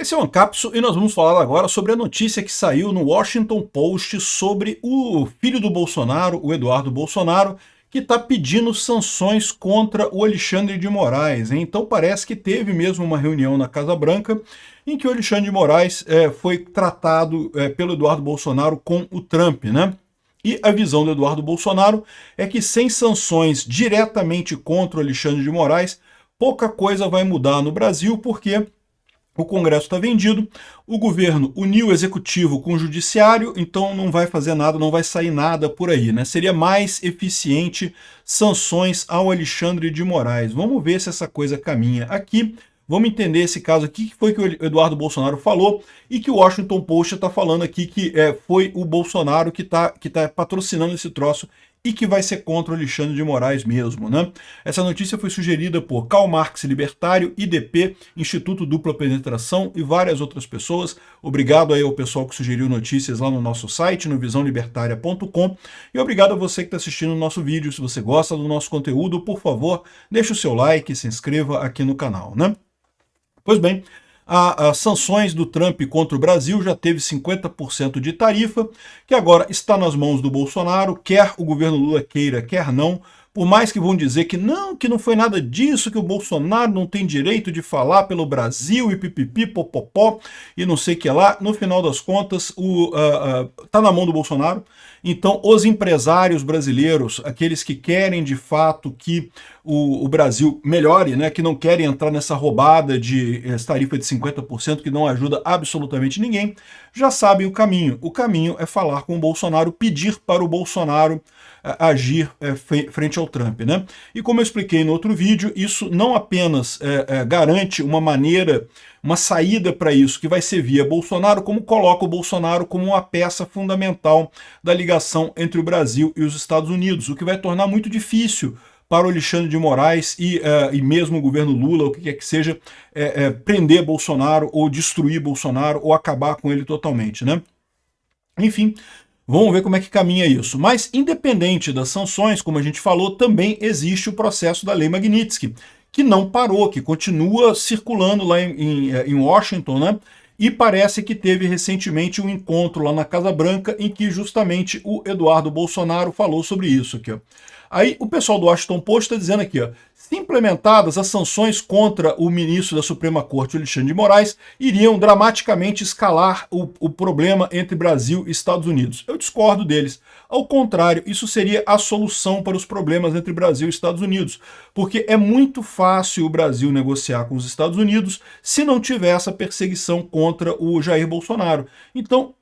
Esse é o Ancapso e nós vamos falar agora sobre a notícia que saiu no Washington Post sobre o filho do Bolsonaro, o Eduardo Bolsonaro, que está pedindo sanções contra o Alexandre de Moraes, hein? Então parece que teve mesmo uma reunião na Casa Branca em que o Alexandre de Moraes foi tratado pelo Eduardo Bolsonaro com o Trump, né? E a visão do Eduardo Bolsonaro é que sem sanções diretamente contra o Alexandre de Moraes, pouca coisa vai mudar no Brasil, porque o Congresso está vendido, o governo uniu o executivo com o judiciário, então não vai fazer nada, não vai sair nada por aí, né? Seria mais eficiente sanções ao Alexandre de Moraes. Vamos ver se essa coisa caminha aqui. Vamos entender esse caso aqui, que foi que o Eduardo Bolsonaro falou e que o Washington Post está falando aqui que foi o Bolsonaro que tá patrocinando esse troço e que vai ser contra o Alexandre de Moraes mesmo, né? Essa notícia foi sugerida por Karl Marx Libertário, IDP, Instituto Dupla Penetração e várias outras pessoas. Obrigado aí ao pessoal que sugeriu notícias lá no nosso site, no visãolibertaria.com, e obrigado a você que está assistindo o nosso vídeo. Se você gosta do nosso conteúdo, por favor, deixe o seu like e se inscreva aqui no canal, né? Pois bem, as sanções do Trump contra o Brasil já teve 50% de tarifa, que agora está nas mãos do Bolsonaro, quer o governo Lula queira, quer não, por mais que vão dizer que não foi nada disso, que o Bolsonaro não tem direito de falar pelo Brasil e pipipi, popopó, e não sei o que lá, no final das contas, tá na mão do Bolsonaro. Então, os empresários brasileiros, aqueles que querem de fato que o Brasil melhore, né, que não querem entrar nessa roubada de tarifa de 50% que não ajuda absolutamente ninguém, já sabem o caminho. O caminho é falar com o Bolsonaro, pedir para o Bolsonaro agir frente ao Trump, né? E como eu expliquei no outro vídeo, isso não apenas garante uma maneira, uma saída para isso, que vai ser via Bolsonaro, como coloca o Bolsonaro como uma peça fundamental da ligação entre o Brasil e os Estados Unidos, o que vai tornar muito difícil para o Alexandre de Moraes e mesmo o governo Lula, o que quer que seja, prender Bolsonaro ou destruir Bolsonaro ou acabar com ele totalmente, né? Enfim, vamos ver como é que caminha isso. Mas, independente das sanções, como a gente falou, também existe o processo da Lei Magnitsky, que não parou, que continua circulando lá em Washington, né? E parece que teve recentemente um encontro lá na Casa Branca em que justamente o Eduardo Bolsonaro falou sobre isso aqui, ó. Aí o pessoal do Washington Post está dizendo aqui, ó, se implementadas as sanções contra o ministro da Suprema Corte, Alexandre de Moraes, iriam dramaticamente escalar o problema entre Brasil e Estados Unidos. Eu discordo deles. Ao contrário, isso seria a solução para os problemas entre Brasil e Estados Unidos, porque é muito fácil o Brasil negociar com os Estados Unidos se não tiver essa perseguição contra o Jair Bolsonaro. Então,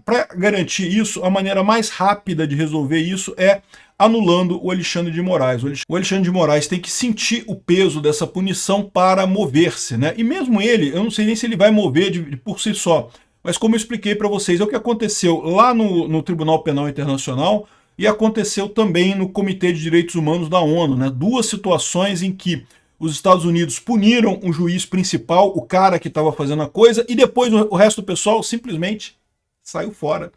para garantir isso, a maneira mais rápida de resolver isso é anulando o Alexandre de Moraes. O Alexandre de Moraes tem que sentir o peso dessa punição para mover-se, né? E mesmo ele, eu não sei nem se ele vai mover por si só, mas como eu expliquei para vocês, é o que aconteceu lá no Tribunal Penal Internacional e aconteceu também no Comitê de Direitos Humanos da ONU, né? Duas situações em que os Estados Unidos puniram o juiz principal, o cara que estava fazendo a coisa, e depois o resto do pessoal simplesmente saiu fora.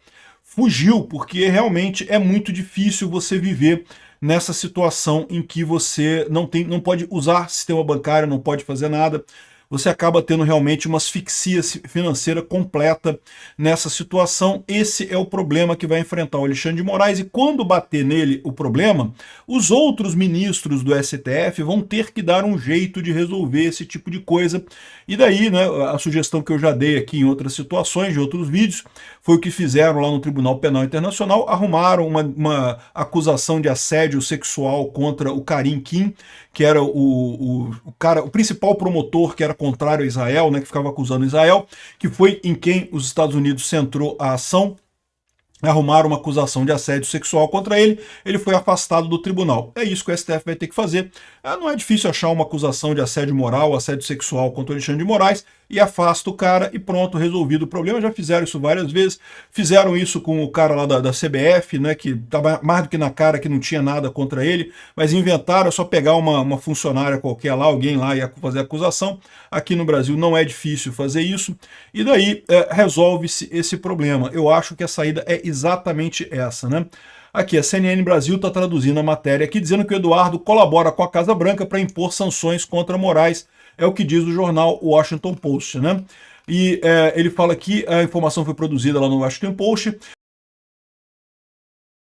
Fugiu, porque realmente é muito difícil você viver nessa situação em que você não pode usar sistema bancário, não pode fazer nada. Você acaba tendo realmente uma asfixia financeira completa nessa situação. Esse é o problema que vai enfrentar o Alexandre de Moraes, e quando bater nele o problema, os outros ministros do STF vão ter que dar um jeito de resolver esse tipo de coisa. E daí, né, a sugestão que eu já dei aqui em outras situações, de outros vídeos, foi o que fizeram lá no Tribunal Penal Internacional, arrumaram uma acusação de assédio sexual contra o Karim Kim, que era o principal promotor que era contrário a Israel, né, que ficava acusando Israel, que foi em quem os Estados Unidos centrou a ação. Arrumaram uma acusação de assédio sexual contra ele, ele foi afastado do tribunal. É isso que o STF vai ter que fazer. Não é difícil achar uma acusação de assédio moral, assédio sexual contra o Alexandre de Moraes, e afasta o cara e pronto, resolvido o problema. Já fizeram isso várias vezes, fizeram isso com o cara lá da CBF, né, que estava mais do que na cara que não tinha nada contra ele, mas inventaram, é só pegar uma funcionária qualquer lá, alguém lá ia fazer a acusação. Aqui no Brasil não é difícil fazer isso, e daí resolve-se esse problema. Eu acho que a saída é exatamente essa, né? Aqui, a CNN Brasil está traduzindo a matéria aqui, dizendo que o Eduardo colabora com a Casa Branca para impor sanções contra Moraes, é o que diz o jornal Washington Post, né? E ele fala que a informação foi produzida lá no Washington Post.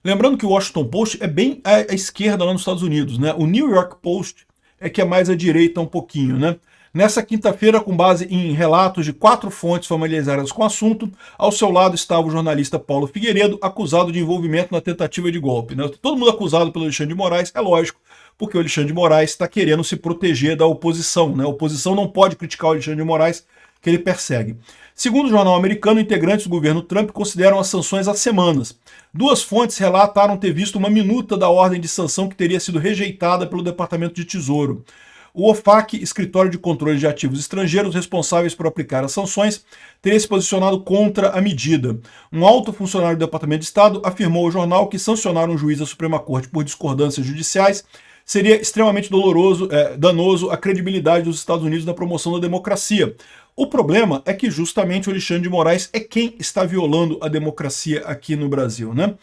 Lembrando que o Washington Post é bem à esquerda lá nos Estados Unidos, né? O New York Post é que é mais à direita um pouquinho, né? Nessa quinta-feira, com base em relatos de 4 fontes familiarizadas com o assunto, ao seu lado estava o jornalista Paulo Figueiredo, acusado de envolvimento na tentativa de golpe, né? Todo mundo acusado pelo Alexandre de Moraes, é lógico, porque o Alexandre de Moraes está querendo se proteger da oposição, né? A oposição não pode criticar o Alexandre de Moraes, que ele persegue. Segundo o jornal americano, integrantes do governo Trump consideram as sanções há semanas. 2 fontes relataram ter visto uma minuta da ordem de sanção que teria sido rejeitada pelo Departamento de Tesouro. O OFAC, Escritório de Controle de Ativos Estrangeiros, responsáveis por aplicar as sanções, teria se posicionado contra a medida. Um alto funcionário do Departamento de Estado afirmou ao jornal que sancionar um juiz da Suprema Corte por discordâncias judiciais seria extremamente danoso à credibilidade dos Estados Unidos na promoção da democracia. O problema é que justamente o Alexandre de Moraes é quem está violando a democracia aqui no Brasil, né?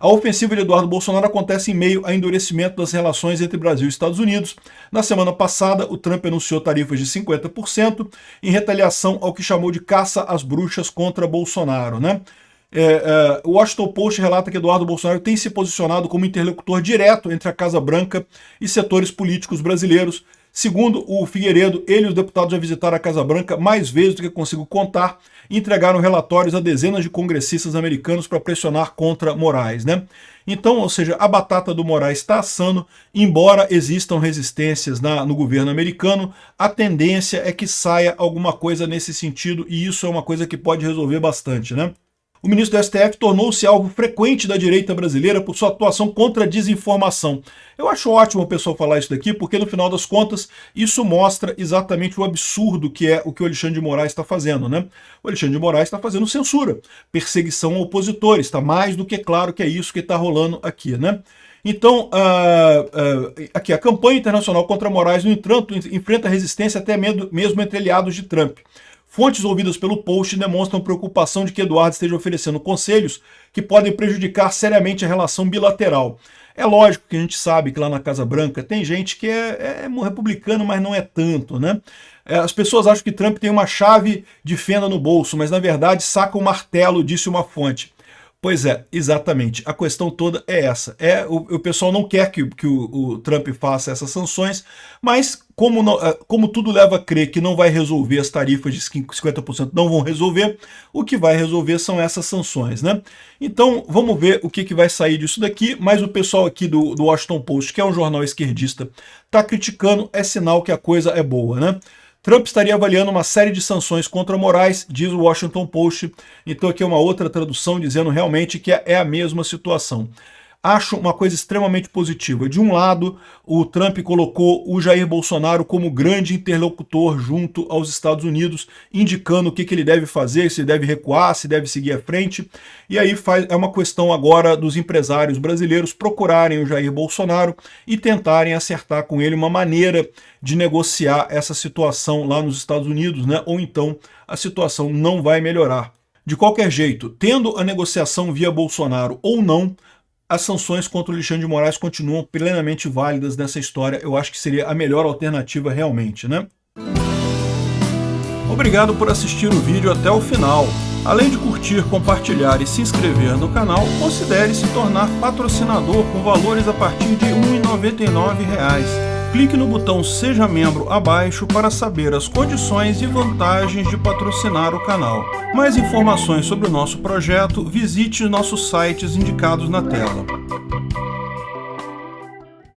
A ofensiva de Eduardo Bolsonaro acontece em meio a endurecimento das relações entre Brasil e Estados Unidos. Na semana passada, o Trump anunciou tarifas de 50% em retaliação ao que chamou de caça às bruxas contra Bolsonaro, né? O Washington Post relata que Eduardo Bolsonaro tem se posicionado como interlocutor direto entre a Casa Branca e setores políticos brasileiros. Segundo o Figueiredo, ele e os deputados já visitaram a Casa Branca mais vezes do que consigo contar e entregaram relatórios a dezenas de congressistas americanos para pressionar contra Moraes, né? Então, ou seja, a batata do Moraes está assando, embora existam resistências no governo americano, a tendência é que saia alguma coisa nesse sentido e isso é uma coisa que pode resolver bastante, né? O ministro do STF tornou-se alvo frequente da direita brasileira por sua atuação contra a desinformação. Eu acho ótimo o pessoal falar isso daqui, porque no final das contas isso mostra exatamente o absurdo que é o que o Alexandre de Moraes está fazendo, né? O Alexandre de Moraes está fazendo censura, perseguição a opositores, está mais do que claro que é isso que está rolando aqui, né? Então, aqui, a campanha internacional contra Moraes, no entanto, enfrenta resistência até mesmo entre aliados de Trump. Fontes ouvidas pelo Post demonstram preocupação de que Eduardo esteja oferecendo conselhos que podem prejudicar seriamente a relação bilateral. É lógico que a gente sabe que lá na Casa Branca tem gente que é republicano, mas não é tanto, né? As pessoas acham que Trump tem uma chave de fenda no bolso, mas na verdade saca um martelo, disse uma fonte. Pois é, exatamente. A questão toda é essa. O pessoal não quer que o Trump faça essas sanções, mas como tudo leva a crer que não vai resolver, as tarifas de 50% não vão resolver, o que vai resolver são essas sanções, né? Então, vamos ver o que vai sair disso daqui, mas o pessoal aqui do Washington Post, que é um jornal esquerdista, está criticando, é sinal que a coisa é boa, né? Trump estaria avaliando uma série de sanções contra Moraes, diz o Washington Post. Então aqui é uma outra tradução dizendo realmente que é a mesma situação. Acho uma coisa extremamente positiva. De um lado, o Trump colocou o Jair Bolsonaro como grande interlocutor junto aos Estados Unidos, indicando o que ele deve fazer, se deve recuar, se deve seguir à frente. E aí é uma questão agora dos empresários brasileiros procurarem o Jair Bolsonaro e tentarem acertar com ele uma maneira de negociar essa situação lá nos Estados Unidos, né? Ou então a situação não vai melhorar. De qualquer jeito, tendo a negociação via Bolsonaro ou não, as sanções contra o Alexandre de Moraes continuam plenamente válidas nessa história. Eu acho que seria a melhor alternativa realmente, né? Obrigado por assistir o vídeo até o final. Além de curtir, compartilhar e se inscrever no canal, considere se tornar patrocinador com valores a partir de R$ 1,99. Clique no botão Seja Membro abaixo para saber as condições e vantagens de patrocinar o canal. Mais informações sobre o nosso projeto, visite nossos sites indicados na tela.